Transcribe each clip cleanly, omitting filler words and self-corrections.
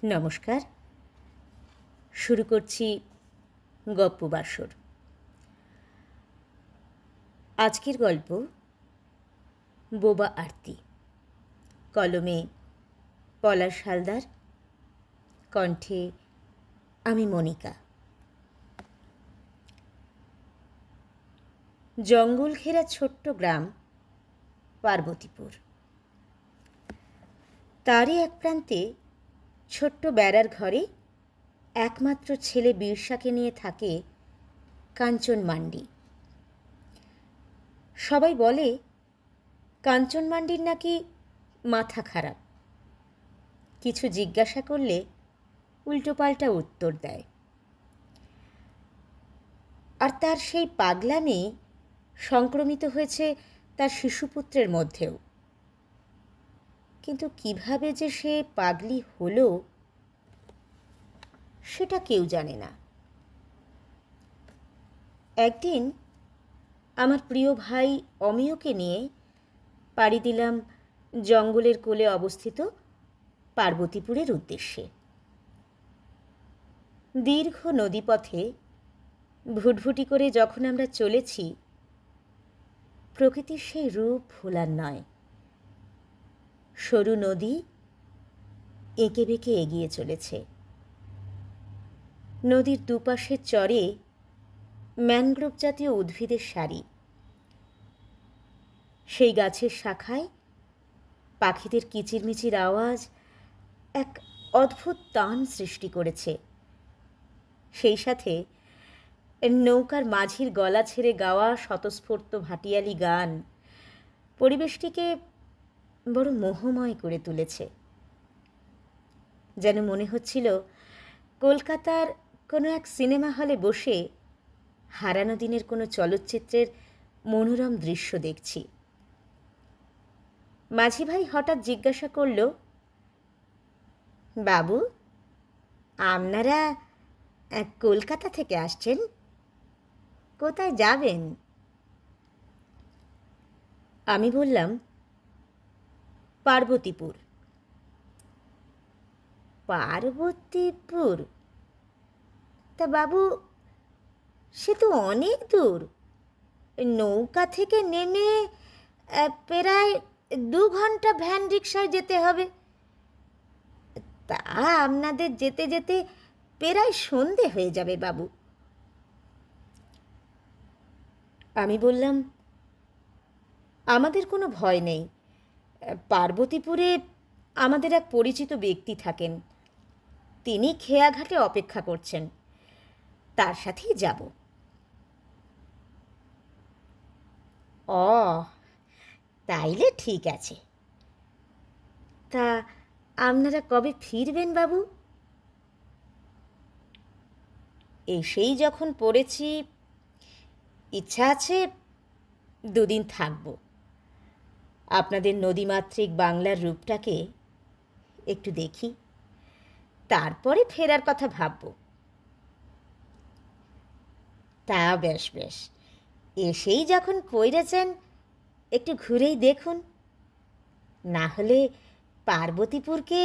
নমস্কার। শুরু করছি গপ্প বাসর। আজকের গল্প বোবা আরতি। কলমে পলাশ হালদার, কণ্ঠে আমি মনিকা। জঙ্গল ঘেরা ছোট্ট গ্রাম পার্বতীপুর। তারই এক প্রান্তে ছোট্ট বেড়ার ঘরে একমাত্র ছেলে বীরসাকে নিয়ে থাকে কাঞ্চন মান্ডি। সবাই বলে কাঞ্চন মান্ডির নাকি মাথা খারাপ। কিছু জিজ্ঞাসা করলে উল্টোপাল্টা উত্তর দেয়। আর তার সেই পাগলামি সংক্রমিত হয়েছে তার শিশুপুত্রের মধ্যেও। কিন্তু কিভাবে যে সে পাগলি হলো সেটা কেউ জানে না। একদিন আমার প্রিয় ভাই অমিয়কে নিয়ে পাড়ি দিলাম জঙ্গলের কোলে অবস্থিত পার্বতীপুরের উদ্দেশ্যে। দীর্ঘ নদীপথে ভুটভুটি করে যখন আমরা চলেছি, প্রকৃতির সেই রূপ ভোলার নয়। সরু নদী এঁকে বেঁকে এগিয়ে চলেছে। নদীর দুপাশের চরে ম্যানগ্রোভ জাতীয় উদ্ভিদের সারি। সেই গাছের শাখায় পাখিদের কিচিরমিচির আওয়াজ এক অদ্ভুত টান সৃষ্টি করেছে। সেই সাথে নৌকার মাঝির গলা ছেড়ে গাওয়া স্বতঃস্ফূর্ত ভাটিয়ালি গান পরিবেশটিকে বড় মোহময় করে তুলেছে। যেন মনে হচ্ছিল কলকাতার কোনো এক সিনেমা হলে বসে হারানো দিনের কোনো চলচ্চিত্রের মনোরম দৃশ্য দেখছি। মাঝি ভাই হঠাৎ জিজ্ঞাসা করল, বাবু, আপনারা কলকাতা থেকে আসছেন? কোথায় যাবেন? আমি বললাম, পার্বতীপুর। পার্বতীপুর? তা বাবু, সে তো অনেক দূর। নৌকা থেকে নেমে প্রায় 2 ঘন্টা ভ্যান রিক্সায় যেতে হবে। তা আপনাদের যেতে যেতে প্রায় সন্ধে হয়ে যাবে বাবু। আমি বললাম, আমাদের কোনো ভয় নেই। পার্বতীপুরে আমাদের এক পরিচিত ব্যক্তি থাকেন। তিনি খেয়াঘাটে অপেক্ষা করছেন। তার সাথেই যাব। ও, তাইলে ঠিক আছে। তা আপনারা কবে ফিরবেন বাবু? এসেই যখন পড়েছি, ইচ্ছা আছে 2 দিন থাকব। আপনাদের নদীমাতৃক বাংলার রূপটাকে একটু দেখি, তারপরে ফেরার কথা ভাবব। তা বেশ বেশ, এসেই যখন পড়েছেন একটু ঘুরেই দেখুন, না হলে পার্বতীপুরকে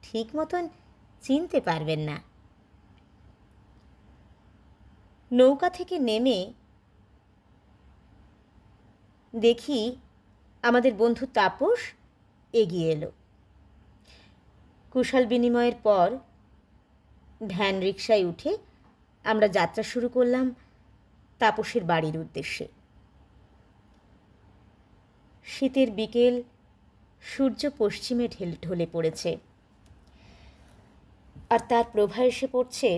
ঠিক মতন চিনতে পারবেন না। নৌকা থেকে নেমে দেখি আমাদের বন্ধু তাপস এগিয়ে এলো। কুশল বিনিময়ের পর ভ্যান রিক্সায় উঠে আমরা যাত্রা শুরু করলাম তাপসের বাড়ির উদ্দেশ্যে। শীতের বিকেল, সূর্য পশ্চিমে ঢলে পড়েছে, আর তার প্রভা এসে পড়ছে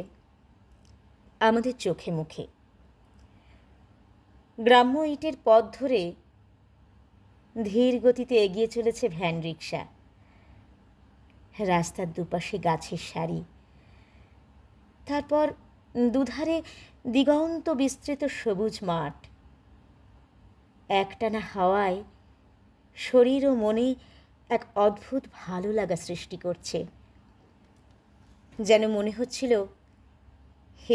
আমাদের চোখে মুখে। গ্রাম্য ইটের পথ ধরে ধীর গতিতে এগিয়ে চলেছে ভ্যান রিক্সা। রাস্তার দুপাশে গাছের সারি, তারপর দুধারে দিগন্ত বিস্তৃত সবুজ মাঠ। একটানা হাওয়ায় শরীর ও মনে এক অদ্ভুত ভালো লাগা সৃষ্টি করছে। যেন মনে হচ্ছিল,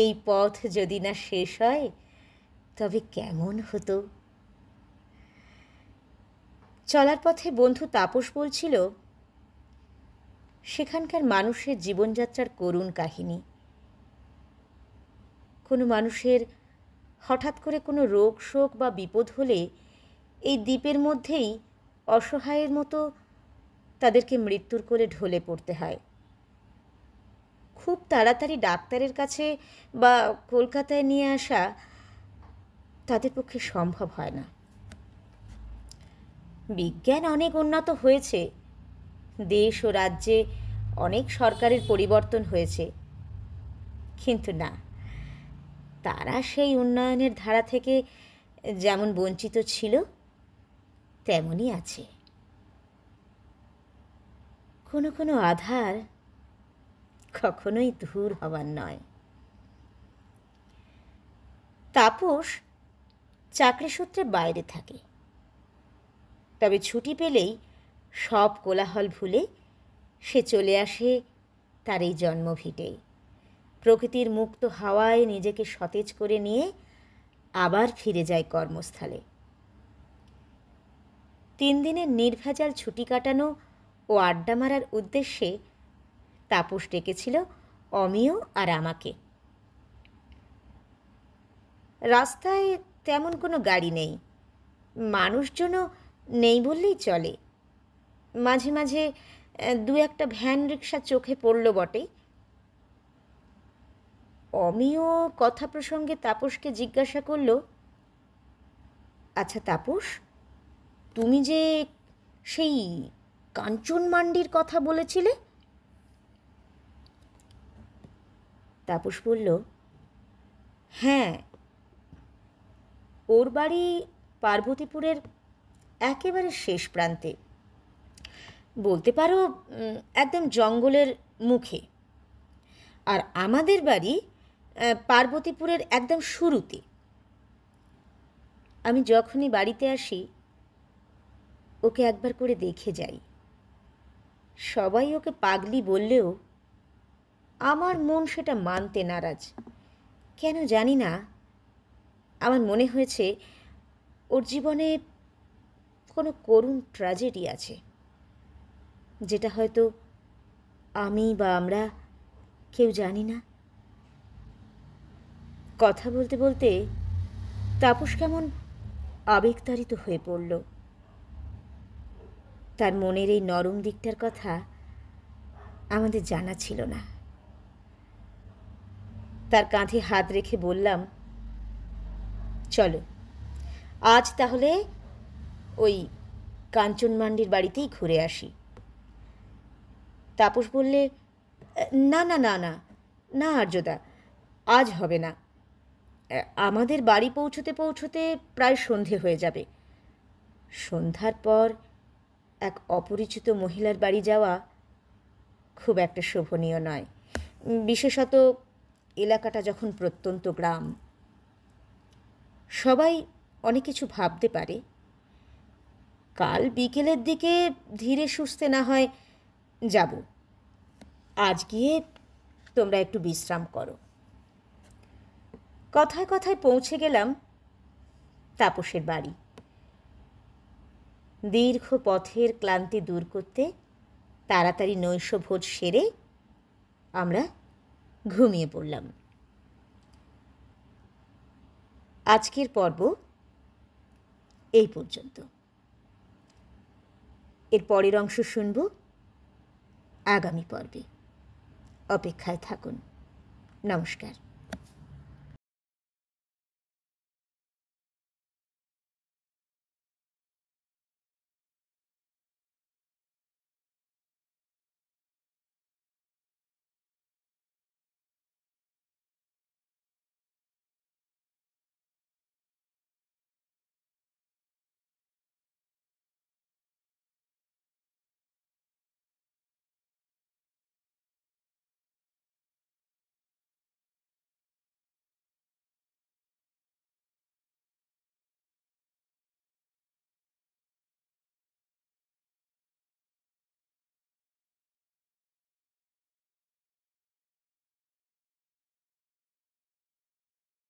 এই পথ যদি না শেষ হয় তবে কেমন হতো। চলার পথে বন্ধু তাপস বলছিল, সেখানকার মানুষের জীবনযাত্রার করুণ কাহিনী। কোনো মানুষের হঠাৎ করে কোনো রোগ শোক বা বিপদ হলে এই দ্বীপের মধ্যেই অসহায়ের মতো তাদেরকে মৃত্যুর কোলে ঢলে পড়তে হয়। খুব তাড়াতাড়ি ডাক্তারের কাছে বা কলকাতায় নিয়ে আসা তাদের পক্ষে সম্ভব হয় না। বিজ্ঞান অনেক উন্নত হয়েছে, দেশ ও রাজ্যে অনেক সরকারের পরিবর্তন হয়েছে, কিন্তু না, তারা সেই উন্নয়নের ধারা থেকে যেমন বঞ্চিত ছিল তেমনই আছে। কোনো কোনো আধার কখনোই দূর হবার নয়। তাপস চাকরি সূত্রে বাইরে থাকে, তবে ছুটি পেলেই সব কোলাহল ভুলে সে চলে আসে তার এই জন্মভিটে। প্রকৃতির মুক্ত হাওয়ায় নিজেকে সতেজ করে নিয়ে আবার ফিরে যায় কর্মস্থলে। 3 দিনের নির্ভেজাল ছুটি কাটানো ও আড্ডা মারার উদ্দেশ্যে তাপস ডেকেছিল অমিয় আর আমাকে। রাস্তায় তেমন কোনো গাড়ি নেই, মানুষজনও নেই বললেই চলে। মাঝে মাঝে 2-1টা ভ্যান রিক্সা চোখে পড়ল বটে। অমিয় কথা প্রসঙ্গে তাপসকে জিজ্ঞাসা করল, আচ্ছা তাপস, তুমি যে সেই কাঞ্চন মান্ডির কথা বলেছিলে? তাপস বলল, হ্যাঁ, ওর বাড়ি পার্বতীপুরের একেবারে শেষ প্রান্তে, বলতে পারো একদম জঙ্গলের মুখে। আর আমাদের বাড়ি পার্বতীপুরের একদম শুরুতে। আমি যখনই বাড়িতে আসি ওকে একবার করে দেখে যাই। সবাই ওকে পাগলি বললেও আমার মন সেটা মানতে নারাজ। কেন জানি না, আমার মনে হয়েছে ওর জীবনে কোনো করুণ ট্র্যাজেডি আছে, যেটা হয়তো আমি বা আমরা কেউ জানি না। কথা বলতে বলতে তাপস কেমন আবেগতাড়িত হয়ে পড়ল। তার মনের এই নরম দিকটার কথা আমাদের জানা ছিল না। তার কাঁধে হাত রেখে বললাম, চলো আজ তাহলে ওই কাঞ্চন মান্ডির বাড়িতেই ঘুরে আসি। তাপস বললে, না না না না না আর্যদা, আজ হবে না। আমাদের বাড়ি পৌঁছতে পৌঁছতে প্রায় সন্ধে হয়ে যাবে। সন্ধ্যার পর এক অপরিচিত মহিলার বাড়ি যাওয়া খুব একটা শোভনীয় নয়, বিশেষত এলাকাটা যখন প্রত্যন্ত গ্রাম। সবাই অনেক কিছু ভাবতে পারে। কাল বিকেলের দিকে ধীরে সুস্থে না হয় যাব। আজ গিয়ে তোমরা একটু বিশ্রাম করো। কথায় কথায় পৌঁছে গেলাম তাপসের বাড়ি। দীর্ঘ পথের ক্লান্তি দূর করতে তাড়াতাড়ি নৈশভোজ সেরে আমরা ঘুমিয়ে পড়লাম। আজকের পর্ব এই পর্যন্ত। এর পরের অংশ শুনব আগামী পর্বে। অপেক্ষায় থাকুন। নমস্কার।